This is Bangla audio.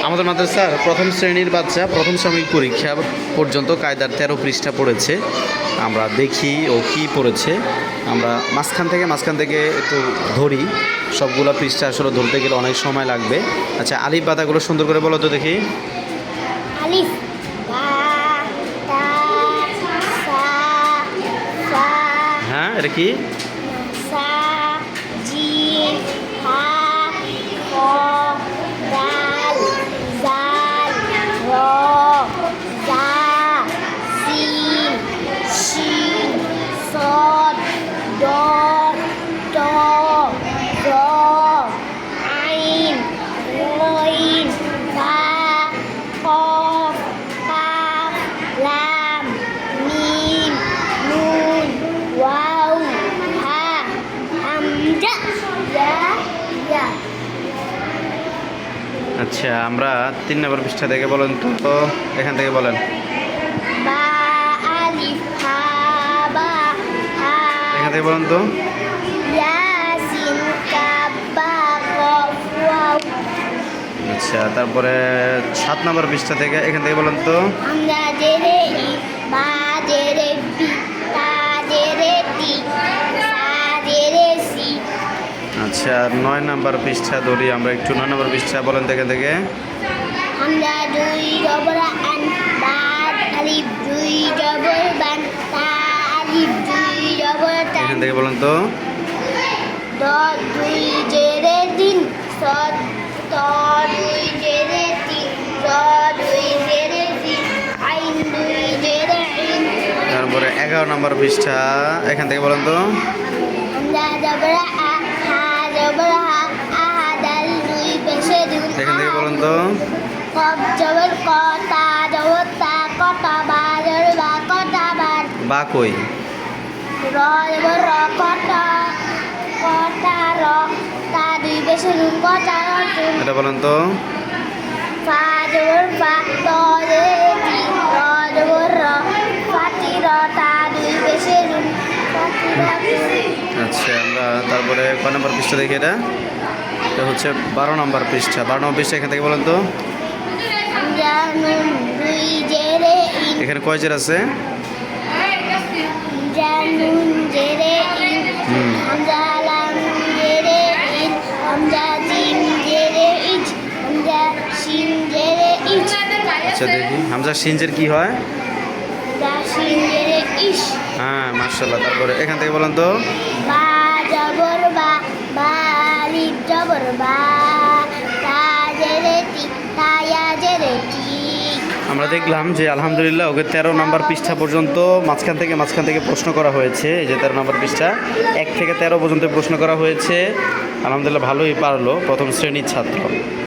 আমাদের মাদ্রাসার প্রথম শ্রেণীর বাচ্চা প্রথম সাময়িক পরীক্ষা পর্যন্ত কায়দার 13 পৃষ্ঠা পড়েছে। আমরা দেখি ও কি পড়েছে। আমরা মাঝখান থেকে একটু ধরি। সবগুলো পৃষ্ঠা আসলে ধরতে গেলে অনেক সময় লাগবে। আচ্ছা, আলিফ বাতাগুলো সুন্দর করে বলো তো দেখি। আলিফ, বা, তা, সা, সা, হ্যাঁ, এটা কি? সা, জিম, হা, খ, দাল, জাল, র, জা, সিন, শিন, সদ, দদ, ত, র, আইন, গইন, বা, কফ, কাফ, লাম, মিম, নুন, ওয়াও, হা, হামজা, ইয়া। আচ্ছা, আমরা 3 নম্বর পৃষ্ঠা থেকে বলেন তো, এখান থেকে বলেন। বা, আলিফ, হা, বা, হা, এখান থেকে বলেন তো। ইয়াসিন, কাফ, বা, কফ, ওয়াও। আচ্ছা, তারপরে 7 নম্বর পৃষ্ঠা থেকে এখান থেকে বলেন তো। আমরা জেরে ই, বা জেরে বি, তা জেরে তি, সা জেরে সি। আচ্ছা, 9 নম্বর পৃষ্ঠা ধরি আমরা একটু। 9 নম্বর পৃষ্ঠা বলেন তো এখান থেকে। আমরা দুই জবর আন, বা আলিফ দুই জবর বান, তা আলিফ দুই জবর তান, এখান থেকে বলেন তো। দ দুই জেরে দিন, সদ ত দুই জেরে তিন, র দুই জেরে দিন, আইন দুই জেরে আইন। তারপরে 11 নম্বর পৃষ্ঠা এখান থেকে বলেন তো। আমরা জবর আ, হা জবর হা, আহা দাল দুই পেশে দুন, এখান থেকে বলেন তো। কব জবর ক, তা জবর তা, কটা বা জবর বা, কটা বার। বা কই? র জবর র, কটা, কটা র, তা দুই পেশে দুন, কটা রতুন। এটা বলেন তো। ফা জবর ফা, ত জবর তি, র জবর র, ফাতি র, তা দুই পেশে দুন, ফাতি রতুন। আচ্ছা, আমরা তারপরে কয় নম্বর পৃষ্ঠা দেখি এটা? এটা হচ্ছে 12 নম্বর পৃষ্ঠা। 12 নম্বর পৃষ্ঠা এখান থেকে বলেন তো। আমরা নুন দুই জেরে ইন, এখানে কয় জের আছে? জানুন জেরে ইন, হুম। হামজা লাম জেরে ইন, হামজা জিম জেরে ইজ, হামজা শিন জেরে ইজ। আচ্ছা, দেখি হামজা সিনজের কি হয়? হামজা শিন জেরে ইশ। হ্যাঁ, মাশাআল্লাহ। তারপরে এখান থেকে বলেন তো। বা জবর বা, বা আলিফ জবর বা, তা জেরে তি, তা ইয়া জেরে তি। আমরা দেখলাম যে আলহামদুলিল্লাহ ওকে 13 নম্বর পৃষ্ঠা পর্যন্ত মাঝখান থেকে প্রশ্ন করা হয়েছে। এই যে 13 নম্বর পৃষ্ঠা 1 থেকে 13 পর্যন্ত প্রশ্ন করা হয়েছে। আলহামদুলিল্লাহ ভালোই পারলো প্রথম শ্রেণীর ছাত্র।